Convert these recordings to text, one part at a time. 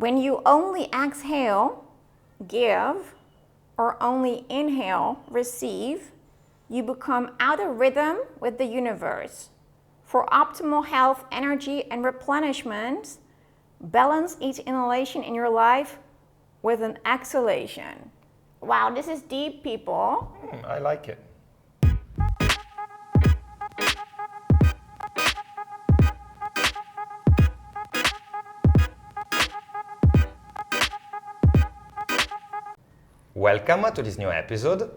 When you only exhale, give, or only inhale, receive, you become out of rhythm with the universe. For optimal health, energy, and replenishment, balance each inhalation in your life with an exhalation. Wow, this is deep, people. I like it. Welcome to this new episode,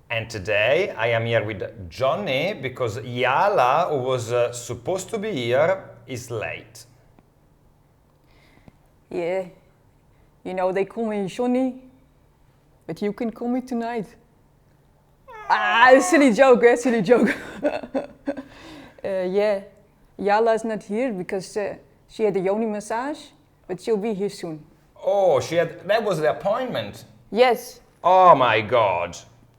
and today I am here with Johnny because Yala, who was supposed to be here, is late. Yeah, you know, they call me Johnny, but you can call me tonight. Silly joke, silly joke. Yeah, Yala's not here because she had a yoni massage, but she'll be here soon. Oh, that was the appointment? Yes. Oh my God.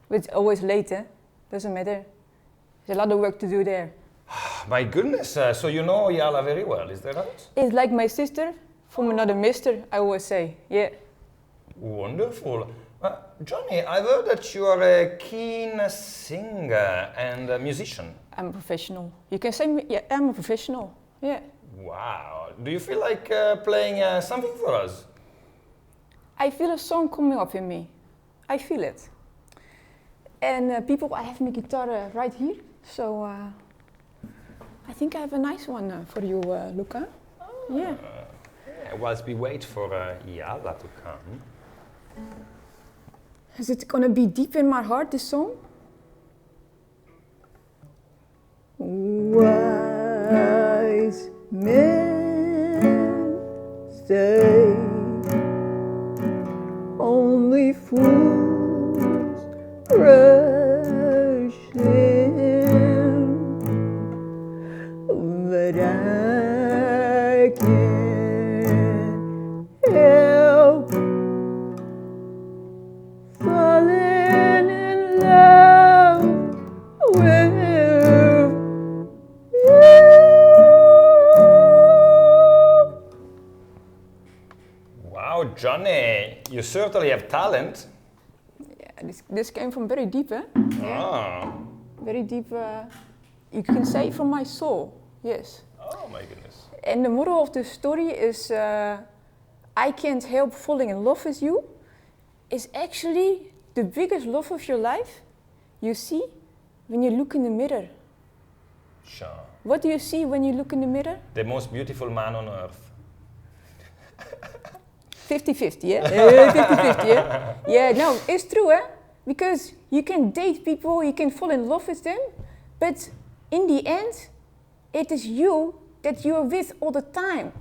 But it's always late, eh? Doesn't matter. There's a lot of work to do there. My goodness, so you know Yala very well, is that right? It's like my sister from another mister, I always say, yeah. Wonderful. Johnny, I've heard that you are a keen singer and a musician. I'm a professional. You can say, yeah, I'm a professional, yeah. Wow. Do you feel like playing something for us? I feel a song coming up in me. I feel it. And people, I have my guitar right here, so I think I have a nice one for you, Luca. Yeah. Whilst we wait for Yala to come. Is it gonna be deep in my heart, this song? Wise men say only fools rush in, but I can't help falling in love with you. Wow, Johnny, you certainly have talent. Yeah, this came from very deep, eh? Ah. Very deep, you can say from my soul, yes. Oh my goodness. And the moral of the story is I can't help falling in love with you is actually the biggest love of your life you see when you look in the mirror. Sure. What do you see when you look in the mirror? The most beautiful man on earth. 50-50, yeah? 50-50, yeah? Yeah, no, it's true, eh? Because you can date people, you can fall in love with them, but in the end, it is you that you're with all the time.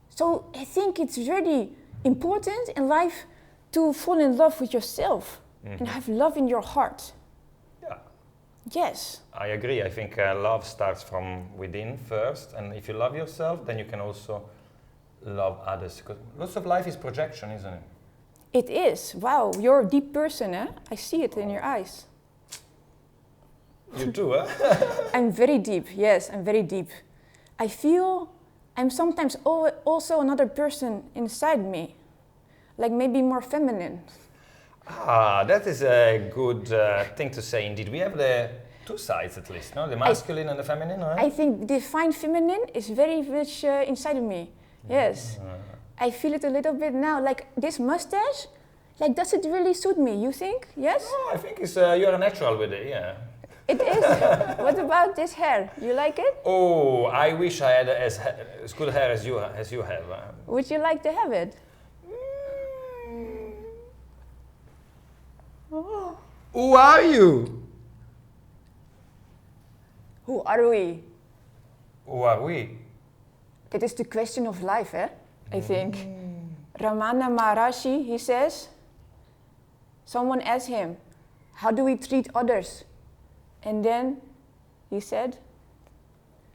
So I think it's really important in life to fall in love with yourself and have love in your heart. Yeah. Yes. I agree. I think love starts from within first, and if you love yourself, then you can also love others. Because lots of life is projection, isn't it? It is. Wow, you're a deep person, eh? I see it in your eyes. You too, eh? I'm very deep, yes, I'm very deep. I feel I'm sometimes also another person inside me, like maybe more feminine. Ah, that is a good thing to say indeed. We have the two sides at least, no? The masculine and the feminine, right? I think the fine feminine is very much inside of me, yes. I feel it a little bit now, like this mustache, like does it really suit me, you think? Yes? Oh, I think you're a natural with it, yeah. It is. What about this hair? You like it? Oh, I wish I had as good hair as you have. Would you like to have it? Oh. Who are you? Who are we? Who are we? That is the question of life, eh? I think. Ramana Maharishi, he says, someone asked him, how do we treat others? And then he said,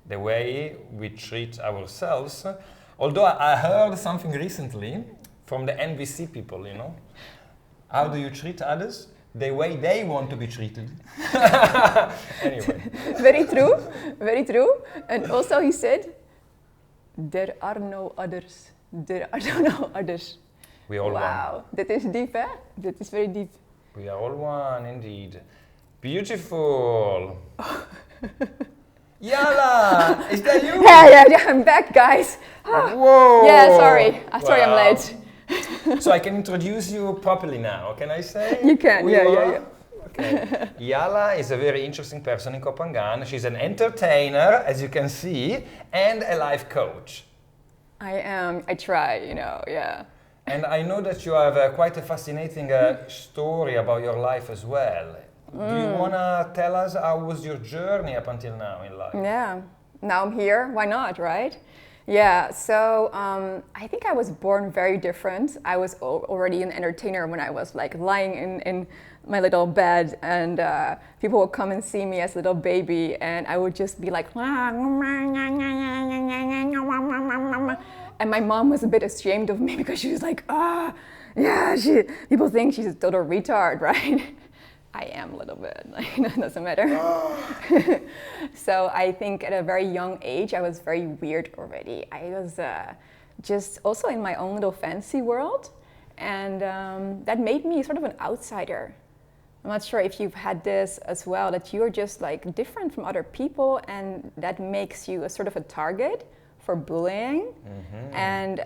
the way we treat ourselves. Although I heard something recently from the NBC people, you know. How do you treat others? The way they want to be treated. Anyway. Very true, very true. And also he said, there are no others. I don't know others. We all one. Wow, that is deep, eh? That is very deep. We are all one, indeed. Beautiful. Yala, is that you? Yeah, I'm back, guys. Whoa. Yeah, sorry. Sorry, I'm late. So I can introduce you properly now, can I say? You can, yeah. Okay. Yala is a very interesting person in Kopangan. She's an entertainer, as you can see, and a life coach. I am. I try, yeah. And I know that you have quite a fascinating story about your life as well. Do you want to tell us how was your journey up until now in life? Yeah, now I'm here. Why not, right? Yeah, so I think I was born very different. I was already an entertainer when I was like lying in my little bed, and people would come and see me as a little baby, and I would just be like, and my mom was a bit ashamed of me because she was like, people think she's a total retard, right? I am a little bit, like, it doesn't matter. So I think at a very young age, I was very weird already. I was just also in my own little fantasy world, and that made me sort of an outsider. I'm not sure if you've had this as well, that you're just like different from other people, and that makes you a sort of a target for bullying. Mm-hmm. And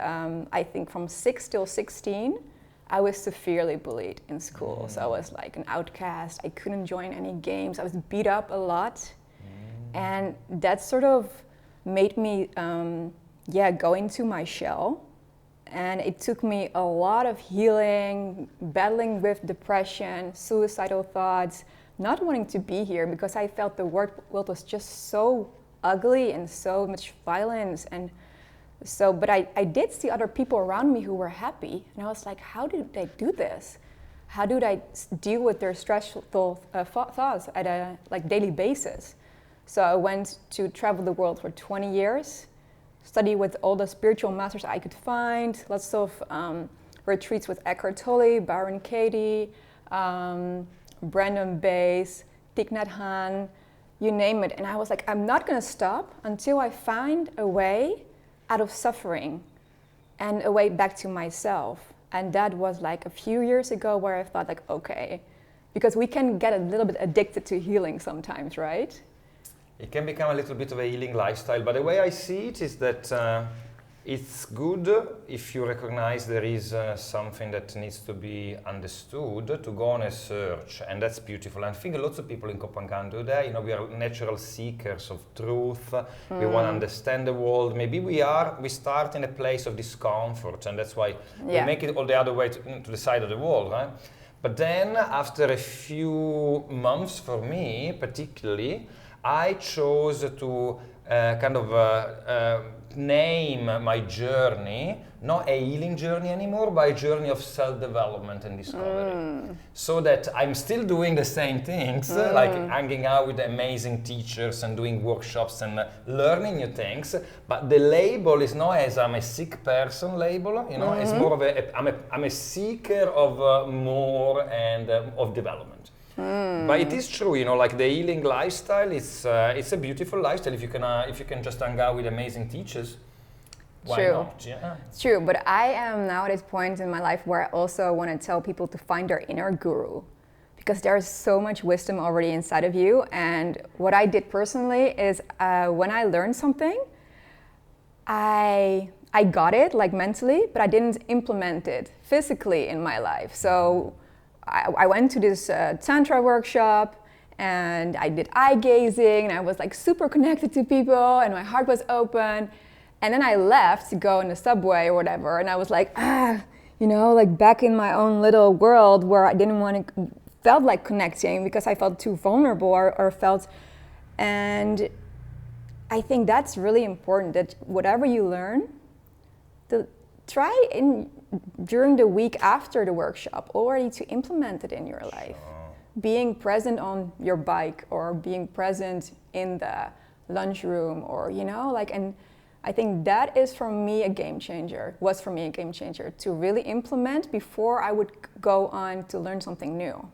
I think from 6 till 16, I was severely bullied in school. Mm. So I was like an outcast. I couldn't join any games. I was beat up a lot. Mm. And that sort of made me, go into my shell. And it took me a lot of healing, battling with depression, suicidal thoughts, not wanting to be here because I felt the world was just so ugly and so much violence. And so, but I did see other people around me who were happy. And I was like, how did they do this? How do I deal with their stressful thoughts at a daily basis? So I went to travel the world for 20 years, study with all the spiritual masters I could find, lots of retreats with Eckhart Tolle, Byron, Brandon Bass, Thich Nhat Hanh, you name it. And I was like, I'm not gonna stop until I find a way out of suffering and a way back to myself. And that was like a few years ago where I thought like, okay, because we can get a little bit addicted to healing sometimes, right? It can become a little bit of a healing lifestyle, but the way I see it is that it's good if you recognize there is something that needs to be understood to go on a search, and that's beautiful. And I think lots of people in Kopangan do that. You know, we are natural seekers of truth. We want to understand the world. Maybe we start in a place of discomfort, and that's why we make it all the other way to the side of the world, right? But then after a few months, for me particularly, I chose to name my journey, not a healing journey anymore, but a journey of self-development and discovery. So that I'm still doing the same things, like hanging out with amazing teachers and doing workshops and learning new things, but the label is not as I'm a sick person label, you know, it's more of I'm a seeker of more and of development. But it is true, you know, like the healing lifestyle, it's a beautiful lifestyle if you can just hang out with amazing teachers. Why not? Yeah. It's true, but I am now at this point in my life where I also want to tell people to find their inner guru, because there's so much wisdom already inside of you. And what I did personally is when I learned something, I got it like mentally, but I didn't implement it physically in my life. So I went to this Tantra workshop and I did eye gazing and I was like super connected to people and my heart was open. And then I left to go in the subway or whatever, and I was like, like back in my own little world where I didn't felt like connecting because I felt too vulnerable or felt, and I think that's really important, that whatever you learn, during the week after the workshop already to implement it in your life. Being present on your bike or being present in the lunchroom or, and I think that is was for me a game changer, to really implement before I would go on to learn something new.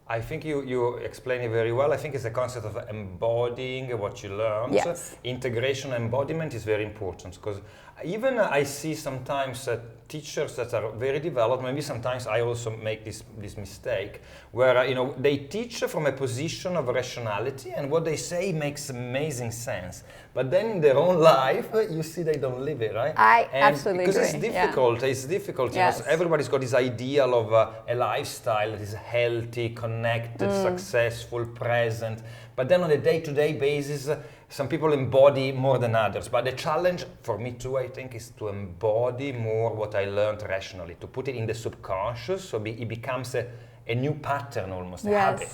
I think you explain it very well. I think it's a concept of embodying what you learned. Yes. Integration and embodiment is very important because Even I see sometimes teachers that are very developed. Maybe sometimes I also make this mistake, where they teach from a position of rationality, and what they say makes amazing sense. But then in their own life, you see they don't live it, right? I absolutely because agree. it's difficult. Yeah. It's difficult. Yes. Everybody's got this ideal of a lifestyle that is healthy, connected, successful, present. But then on a day-to-day basis, some people embody more than others. But the challenge for me too, I think, is to embody more what I learned rationally, to put it in the subconscious, so it becomes a new pattern almost, a habit.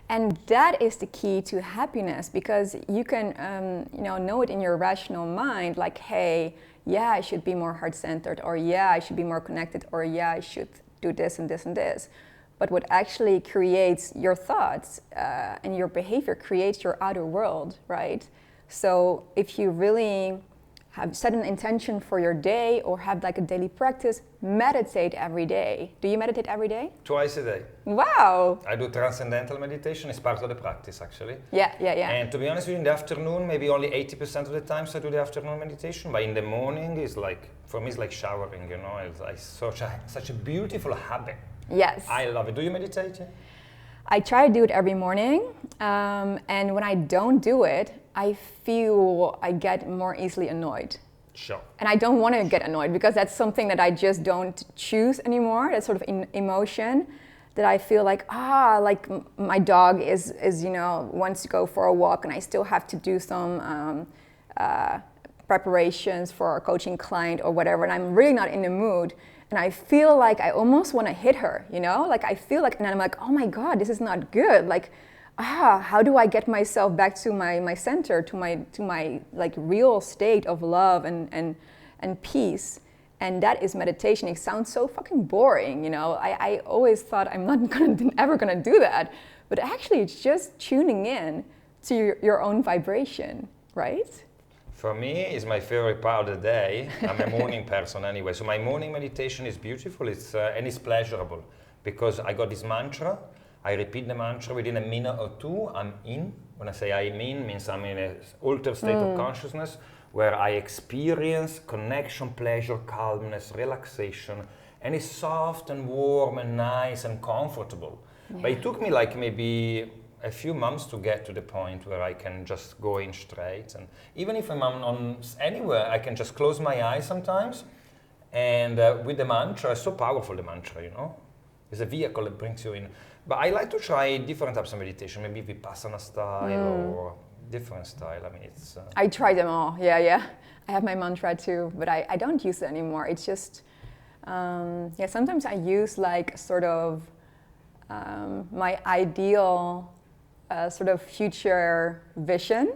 And that is the key to happiness, because you can know it in your rational mind, like, hey, yeah, I should be more heart-centered, or yeah, I should be more connected, or yeah, I should do this and this and this. But what actually creates your thoughts and your behavior creates your outer world, right? So if you really have set an intention for your day, or have like a daily practice, meditate every day. Do you meditate every day? Twice a day. Wow. I do transcendental meditation. It's part of the practice, actually. Yeah. And to be honest with you, in the afternoon, maybe only 80% of the times I do the afternoon meditation. But in the morning, for me, it's like showering, It's such a beautiful habit. Yes. I love it. Do you meditate? Yeah? I try to do it every morning. And when I don't do it, I feel I get more easily annoyed. Sure. And I don't want to get annoyed, because that's something that I just don't choose anymore. That sort of emotion that I feel like, like my dog is wants to go for a walk, and I still have to do some preparations for a coaching client or whatever, and I'm really not in the mood. And I feel like I almost want to hit her, Like I feel like, and I'm like, oh my God, this is not good. Like, how do I get myself back to my center, to my like real state of love and peace? And that is meditation. It sounds so fucking boring, I always thought I'm not ever gonna do that. But actually, it's just tuning in to your own vibration, right? For me, it's my favorite part of the day. I'm a morning person anyway, so my morning meditation is beautiful. And it's pleasurable, because I got this mantra. I repeat the mantra within a minute or two. I'm in. When I say I'm in, means I'm in an altered state of consciousness where I experience connection, pleasure, calmness, relaxation, and it's soft and warm and nice and comfortable. Yeah. But it took me like maybe a few months to get to the point where I can just go in straight. And even if I'm on anywhere, I can just close my eyes sometimes. And with the mantra, it's so powerful, the mantra, It's a vehicle that brings you in. But I like to try different types of meditation, maybe Vipassana style or different style. I mean, it's... I try them all, yeah. I have my mantra too, but I don't use it anymore. It's just, sometimes I use like sort of my ideal sort of future vision,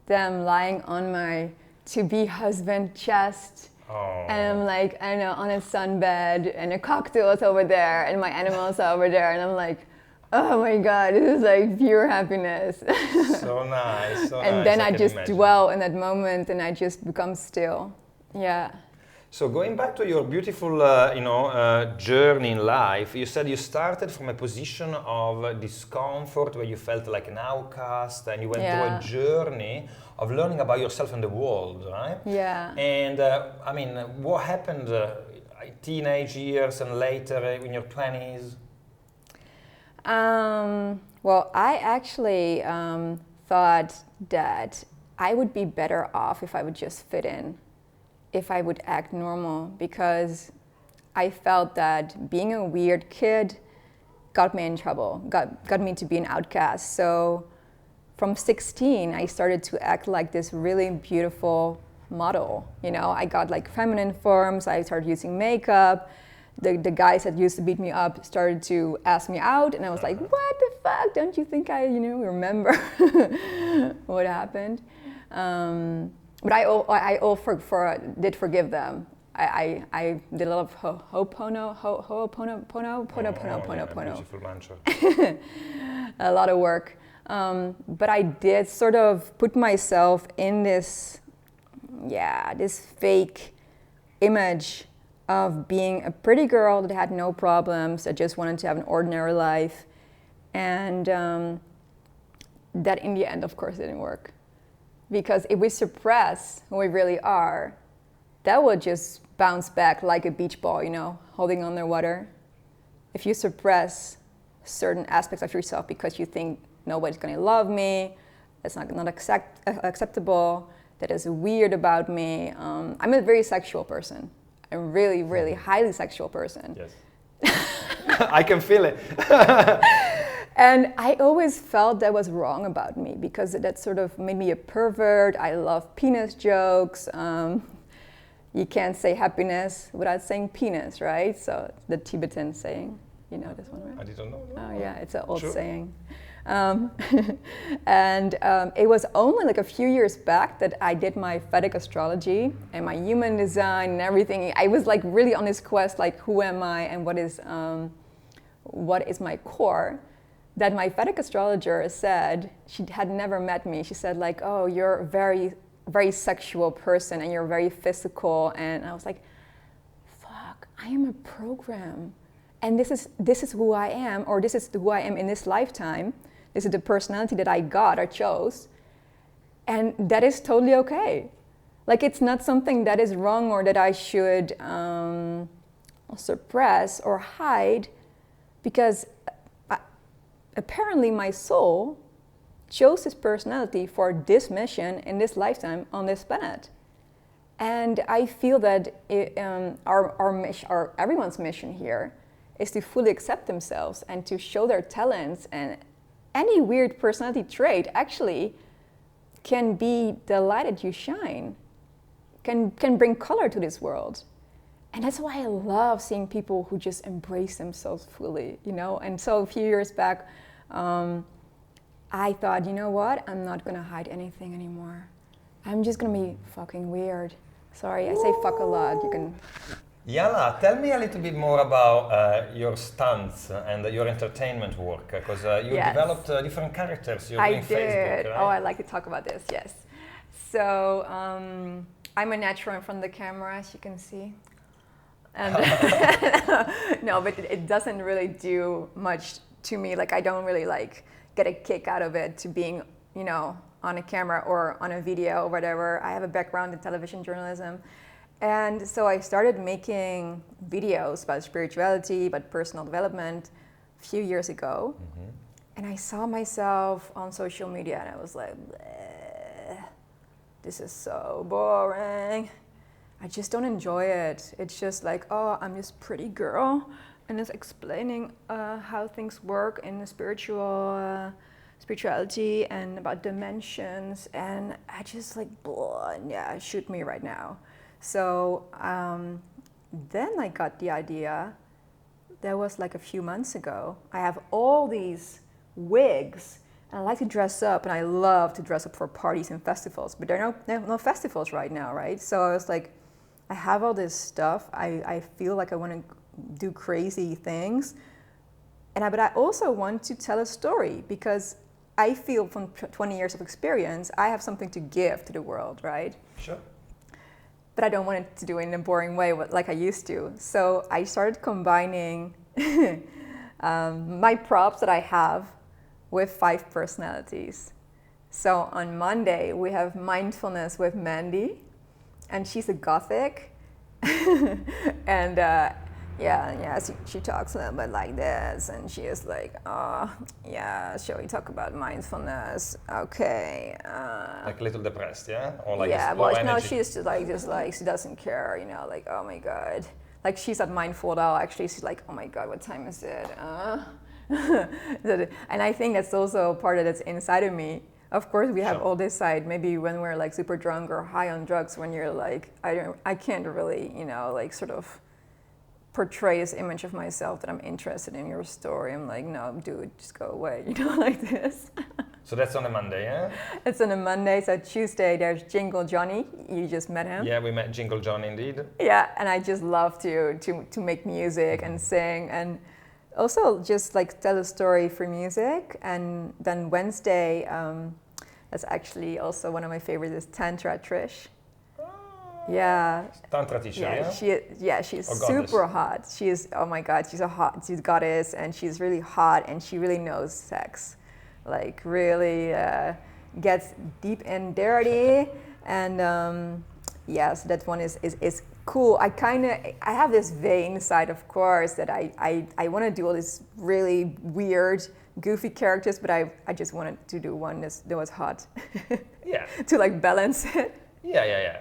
them lying on my to-be husband chest. Oh. And I'm like, I don't know, on a sunbed, and a cocktail is over there, and my animals are over there, and I'm like, oh my God, this is like pure happiness. So nice, and then I just dwell in that moment, and I just become still. Yeah. So going back to your beautiful, journey in life, you said you started from a position of discomfort where you felt like an outcast, and you went through a journey of learning about yourself and the world, right? Yeah. And what happened teenage years and later in your 20s? Well, I actually thought that I would be better off if I would just fit in, if I would act normal, because I felt that being a weird kid got me in trouble, got me to be an outcast. So from 16, I started to act like this really beautiful model. I got like feminine forms, I started using makeup. The guys that used to beat me up started to ask me out, and I was like, what the fuck? Don't you think I, remember what happened? But I did forgive them. I did a lot of ho'opono. Beautiful mantra. A lot of work. But I did sort of put myself in this fake image of being a pretty girl that had no problems, that just wanted to have an ordinary life. And that in the end, of course, didn't work. Because if we suppress who we really are, that will just bounce back like a beach ball, holding underwater. If you suppress certain aspects of yourself because you think nobody's going to love me, it's not acceptable, that is weird about me. I'm a very sexual person. A really, really highly sexual person. Yes. I can feel it. And I always felt that was wrong about me because that sort of made me a pervert. I love penis jokes. You can't say happiness without saying penis, right? So the Tibetan saying, you know this one, right? I didn't know. Oh yeah, it's an old Sure. saying. And it was only like a few years back that I did my Vedic astrology and my human design and everything. I was like really on this quest, like who am I and what is my core, that my Vedic astrologer said, she had never met me. She said like, oh, you're a very, very sexual person and you're very physical. And I was like, fuck, I am a program. And this is who I am, or this is who I am in this lifetime. This is the personality that I got or chose. And that is totally okay. Like it's not something that is wrong or that I should suppress or hide, because apparently my soul chose this personality for this mission in this lifetime on this planet. And I feel that our mission, or everyone's mission here, is to fully accept themselves and to show their talents, and any weird personality trait actually can be the light that you shine, can bring color to this world. And that's why I love seeing people who just embrace themselves fully, And so a few years back, I thought, you know what? I'm not gonna hide anything anymore. I'm just gonna be fucking weird. Sorry, I say fuck a lot. You can. Yala, tell me a little bit more about your stunts and your entertainment work, because you developed different characters. You're doing I did. Facebook, right? Oh, I like to talk about this, yes. So I'm a natural in front of the camera, as you can see. And no, but it doesn't really do much to me. Like I don't really like get a kick out of it to being, on a camera or on a video or whatever. I have a background in television journalism. And so I started making videos about spirituality, about personal development a few years ago. Mm-hmm. And I saw myself on social media and I was like, this is so boring. I just don't enjoy it. It's just like, oh, I'm this pretty girl and it's explaining how things work in the spirituality and about dimensions. And I just like, shoot me right now. So then I got the idea, that was like a few months ago. I have all these wigs and I like to dress up and I love to dress up for parties and festivals, but there are no festivals right now, right? So I was like, I have all this stuff. I feel like I want to do crazy things. But I also want to tell a story because I feel from 20 years of experience, I have something to give to the world, right? Sure. But I don't want it to do it in a boring way like I used to. So I started combining my props that I have with 5 personalities. So on Monday, we have mindfulness with Mandy, and she's a gothic. And she talks a little bit like this, and she is like, shall we talk about mindfulness? Okay. Like a little depressed, yeah? Or like she's just like, she doesn't care, like, oh my God. Like she's at Mindful now, actually, she's like, oh my God, what time is it? And I think that's also part of that's inside of me. Of course, we have all this side, maybe when we're like super drunk or high on drugs, when you're like, I can't really, like sort of portray this image of myself that I'm interested in your story. I'm like, no, dude, just go away, like this. So that's on a Monday, yeah? It's on a Monday. So Tuesday, there's Jingle Johnny. You just met him. Yeah, we met Jingle Johnny indeed. Yeah, and I just love to make music and sing and also just like tell a story for music. And then Wednesday, that's actually also one of my favorites, is Tantra Trish. Yeah. Tantra teacher, yeah? She's super hot. She is, oh my God, she's a goddess, and she's really hot, and she really knows sex. Like really gets deep and dirty, and Yes, that one is cool. I have this vain side, of course, that I want to do all these really weird, goofy characters, but I just wanted to do one that was hot. Yeah. To like balance it. Yeah.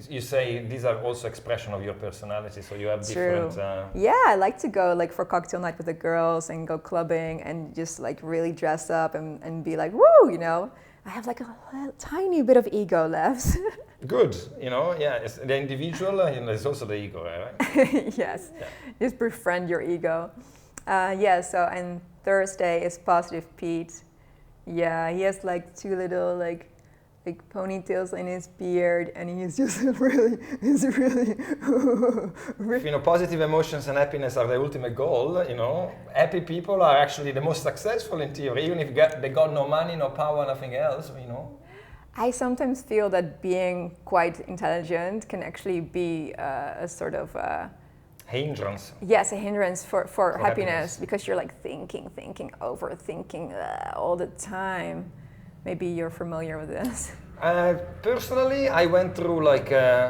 You say these are also expression of your personality, so you have True. different. Yeah, I like to go like for cocktail night with the girls and go clubbing and just like really dress up and be like, woo, you know. I have like a tiny bit of ego left. Good, it's the individual, there's also the ego, right? Yes, Yeah. just befriend your ego. And Thursday is Positive Pete. Yeah, he has like two little like ponytails in his beard, and he's just really. Positive emotions and happiness are the ultimate goal. Happy people are actually the most successful in theory, even if they got no money, no power, nothing else. I sometimes feel that being quite intelligent can actually be a sort of hindrance. Yes, a hindrance for happiness, because you're like thinking, overthinking all the time. Maybe you're familiar with this. Personally, I went through like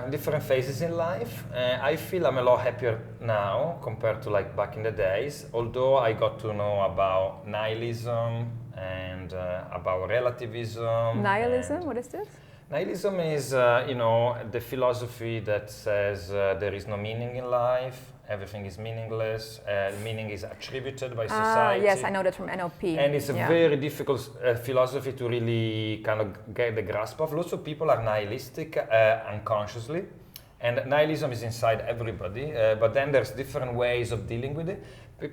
different phases in life. I feel I'm a lot happier now compared to like back in the days. Although I got to know about nihilism and about relativism. Nihilism? What is this? Nihilism is, the philosophy that says there is no meaning in life, everything is meaningless, meaning is attributed by society. Yes, I know that from NLP. And it's a very difficult philosophy to really kind of get the grasp of. Lots of people are nihilistic unconsciously, and nihilism is inside everybody, but then there's different ways of dealing with it.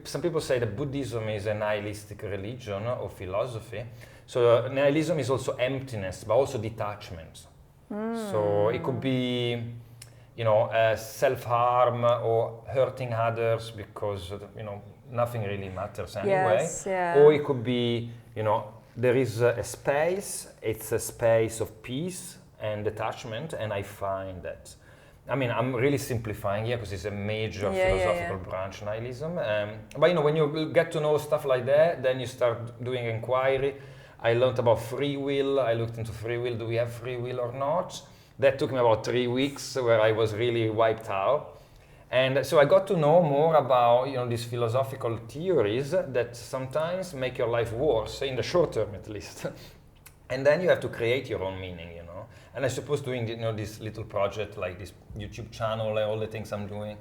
Some people say that Buddhism is a nihilistic religion or philosophy. So nihilism is also emptiness, but also detachment. So it could be, self-harm or hurting others because, nothing really matters anyway. Yes, yeah. Or it could be, there is a space, it's a space of peace and detachment, and I find that. I mean, I'm really simplifying here because it's a major philosophical branch, nihilism. But when you get to know stuff like that, then you start doing inquiry. I learned about free will. I looked into free will. Do we have free will or not? That took me about 3 weeks where I was really wiped out. And so I got to know more about these philosophical theories that sometimes make your life worse, in the short term at least. And then you have to create your own meaning, And I suppose doing this little project like this YouTube channel and all the things I'm doing,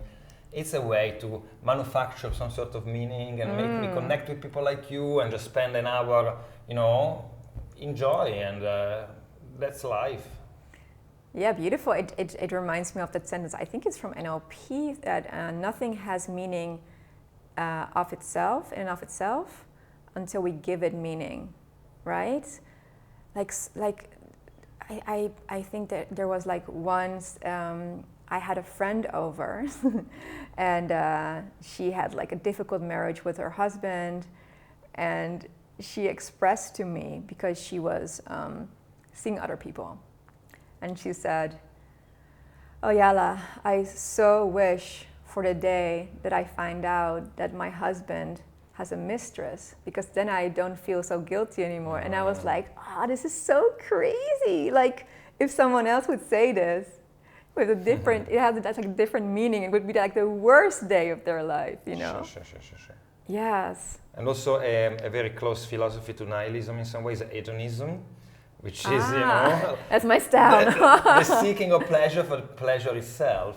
it's a way to manufacture some sort of meaning and make me connect with people like you and just spend an hour, enjoy, and that's life. Yeah, beautiful. It reminds me of that sentence. I think it's from NLP, that nothing has meaning of itself until we give it meaning, right? I think that there was like once I had a friend over and she had like a difficult marriage with her husband, and she expressed to me, because she was seeing other people, and she said, "Oh Yala, I so wish for the day that I find out that my husband has a mistress, because then I don't feel so guilty anymore." And I was like, this is so crazy. Like, if someone else would say this with a different, that's like a different meaning, it would be like the worst day of their life, Sure. Yes. And also a very close philosophy to nihilism in some ways, hedonism, which is, that's my style. the seeking of pleasure for pleasure itself.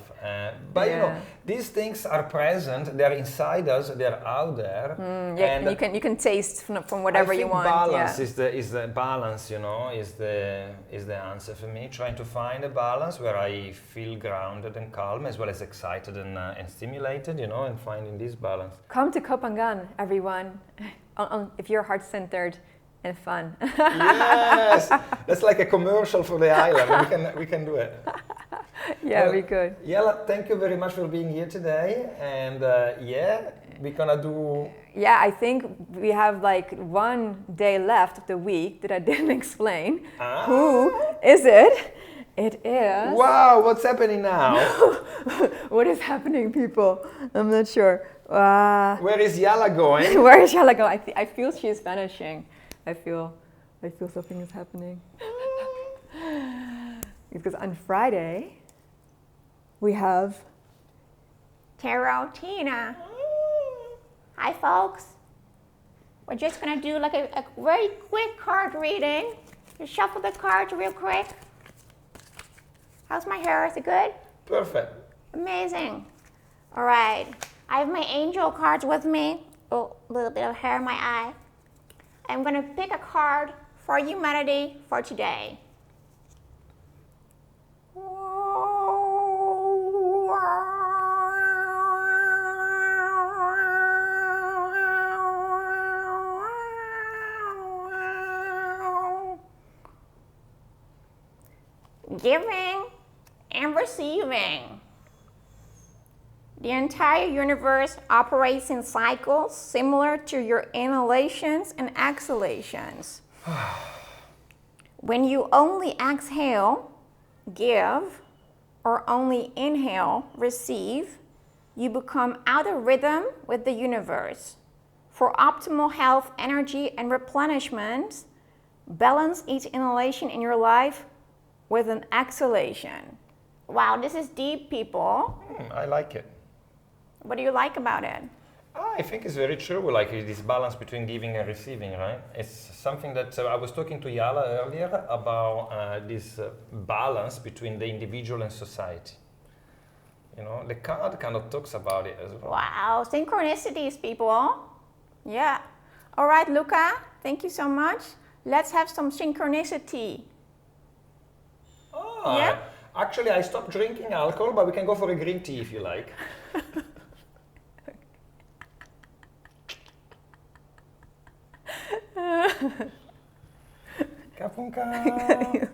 But these things are present. They're inside us. They're out there. And you can taste from whatever you want. Balance is the balance. Is the answer for me. Trying to find a balance where I feel grounded and calm, as well as excited and stimulated. And finding this balance. Come to Kopangan, everyone. If you're heart-centered and fun. Yes, that's like a commercial for the island. We can do it. Yeah, we could. Yala, thank you very much for being here today. And we're gonna do. Yeah, I think we have like 1 day left of the week that I didn't explain. Who is it? It is. Wow, what's happening now? What is happening, people? I'm not sure. Where is Yala going? Where is Yala going? I feel she's vanishing. I feel something is happening. Because on Friday, we have Tarot Tina. Hi, folks. We're just gonna do like a very quick card reading. Just shuffle the cards real quick. How's my hair? Is it good? Perfect. Amazing. All right. I have my angel cards with me. Oh, a little bit of hair in my eye. I'm gonna pick a card for humanity for today. Giving and receiving. The entire universe operates in cycles similar to your inhalations and exhalations. When you only exhale, give, or only inhale, receive, you become out of rhythm with the universe. For optimal health, energy, and replenishment, balance each inhalation in your life with an exhalation. Wow, this is deep, people. I like it. What do you like about it? I think it's very true, like this balance between giving and receiving, right? It's something that I was talking to Yala earlier about this balance between the individual and society. You know, the card kind of talks about it as well. Wow, synchronicities, people. Yeah. All right, Luca, thank you so much. Let's have some synchronicity. Yeah? Actually, I stopped drinking alcohol, but we can go for a green tea if you like. Kapunka.